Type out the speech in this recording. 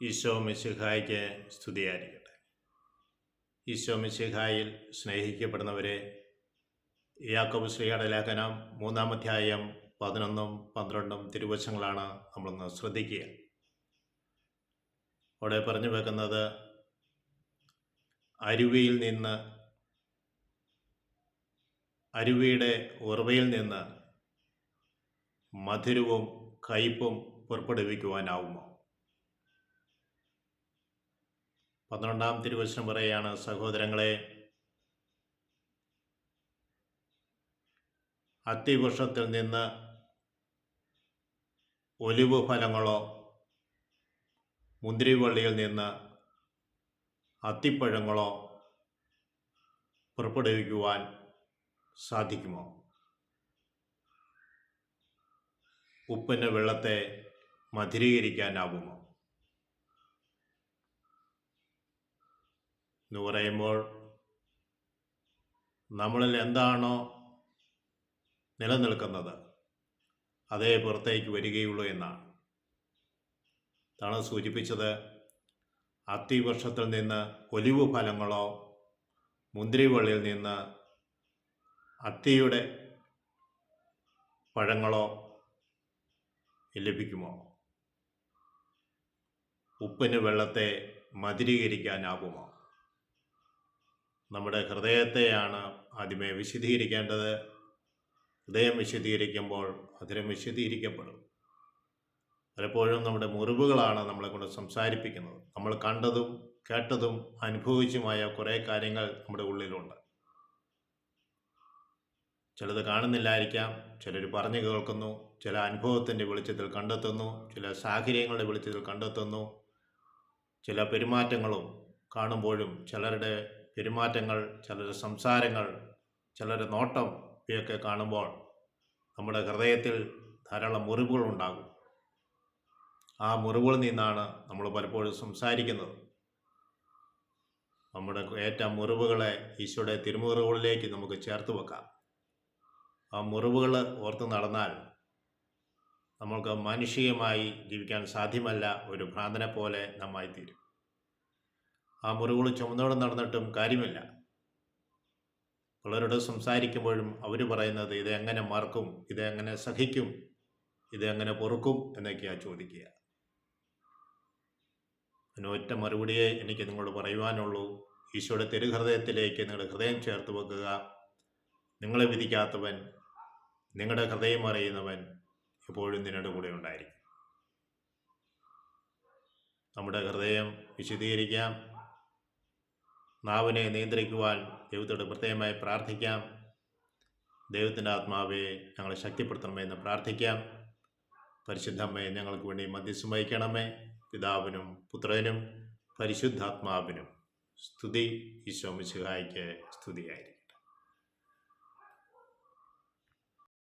ഈശോ മിശിഹായ്ക്ക് സ്തുതിയായിരിക്കട്ടെ. ഈശോ മിശിഹായിൽ സ്നേഹിക്കപ്പെടുന്നവരെ, യാക്കോബ് ശ്ലീഹയുടെ ലേഖനം 3-ാം അധ്യായം 11-12 തിരുവചനങ്ങളാണ് നമ്മളൊന്ന് ശ്രദ്ധിക്കുക. അവിടെ പറഞ്ഞു വെക്കുന്നത്, അരുവിയുടെ ഉറവയിൽ നിന്ന് മധുരവും കയ്പും പുറപ്പെടുവിക്കുവാനാവുമോ? 12-ാം തിരുവചനം പറയുകയാണ്, സഹോദരങ്ങളെ, അത്തിവൃക്ഷത്തിൽ നിന്ന് ഒലിവ് ഫലങ്ങളോ മുന്തിരിവള്ളിയിൽ നിന്ന് അത്തിപ്പഴങ്ങളോ പുറപ്പെടുവിക്കുവാൻ സാധിക്കുമോ? ഉപ്പിന് വെള്ളത്തെ മധുരീകരിക്കാനാവുമോ എന്ന് പറയുമ്പോൾ, നമ്മളിൽ എന്താണോ നിലനിൽക്കുന്നത് അതേ പുറത്തേക്ക് വരികയുള്ളൂ എന്നാണ്. അതാണ് സൂചിപ്പിച്ചത്. അത്തിവൃക്ഷത്തിൽ നിന്ന് ഒലിവ് ഫലങ്ങളോ മുന്തിരിവള്ളിയിൽ നിന്ന് അത്തിയുടെ പഴങ്ങളോ ലഭിക്കുമോ? ഉപ്പിന് വെള്ളത്തെ മധുരീകരിക്കാനാവുമോ? നമ്മുടെ ഹൃദയത്തെയാണ് ആദ്യമേ വിശദീകരിക്കേണ്ടത്. ഹൃദയം വിശദീകരിക്കുമ്പോൾ മധുരം വിശദീകരിക്കപ്പെടും. പലപ്പോഴും നമ്മുടെ മുറിവുകളാണ് നമ്മളെ കൊണ്ട് സംസാരിപ്പിക്കുന്നത്. നമ്മൾ കണ്ടതും കേട്ടതും അനുഭവിച്ചുമായ കുറേ കാര്യങ്ങൾ നമ്മുടെ ഉള്ളിലുണ്ട്. ചിലത് കാണുന്നില്ലായിരിക്കാം, ചിലർ പറഞ്ഞു കേൾക്കുന്നു, ചില അനുഭവത്തിൻ്റെ വെളിച്ചത്തിൽ കണ്ടെത്തുന്നു, ചില സാഹചര്യങ്ങളുടെ വെളിച്ചത്തിൽ കണ്ടെത്തുന്നു. ചില പെരുമാറ്റങ്ങളും കാണുമ്പോഴും, ചിലരുടെ പെരുമാറ്റങ്ങൾ, ചിലരുടെ സംസാരങ്ങൾ, ചിലരുടെ നോട്ടം ഇവയൊക്കെ കാണുമ്പോൾ നമ്മുടെ ഹൃദയത്തിൽ ധാരാളം മുറിവുകളുണ്ടാകും. ആ മുറിവുകളിൽ നിന്നാണ് നമ്മൾ പലപ്പോഴും സംസാരിക്കുന്നത്. നമ്മുടെ ഏറ്റ മുറിവുകളെ ഈശോയുടെ തിരുമുറിവുകളിലേക്ക് നമുക്ക് ചേർത്ത് വെക്കാം. ആ മുറിവുകൾ ഓർത്ത് നടന്നാൽ നമ്മൾക്ക് മാനുഷികമായി ജീവിക്കാൻ സാധ്യമല്ല. ഒരു ഭ്രാന്തനെ പോലെ നമ്മായി തീരും. ആ മുറിവുകൾ ചുമന്നോടെ നടന്നിട്ടും കാര്യമില്ല. പിള്ളേരോട് സംസാരിക്കുമ്പോഴും അവർ പറയുന്നത്, ഇതെങ്ങനെ മറക്കും, ഇതെങ്ങനെ സഹിക്കും, ഇതെങ്ങനെ പൊറുക്കും എന്നൊക്കെയാണ് ചോദിക്കുക. ഒറ്റ മറുപടിയെ എനിക്ക് നിങ്ങളോട് പറയുവാനുള്ളൂ. ഈശോയുടെ തിരുഹൃദയത്തിലേക്ക് നിങ്ങളുടെ ഹൃദയം ചേർത്ത് വെക്കുക. നിങ്ങളെ വിധിക്കാത്തവൻ, നിങ്ങളുടെ ഹൃദയം അറിയുന്നവൻ എപ്പോഴും നിങ്ങളുടെ കൂടെ ഉണ്ടായിരിക്കും. നമ്മുടെ ഹൃദയം വിശദീകരിക്കാം. നാവിനെ നിയന്ത്രിക്കുവാൻ ദൈവത്തോട് പ്രത്യേകമായി പ്രാർത്ഥിക്കാം. ദൈവത്തിൻ്റെ ആത്മാവെ ഞങ്ങളെ ശക്തിപ്പെടുത്തണമെന്ന് പ്രാർത്ഥിക്കാം. പരിശുദ്ധമ്മയെ ഞങ്ങൾക്ക് വേണ്ടി മധ്യസ്ഥം വഹിക്കണമേ. പിതാവിനും പുത്രനും പരിശുദ്ധാത്മാവിനും സ്തുതി. ഈശോ മിശിഹായ്ക്ക് സ്തുതിയായിരിക്കും.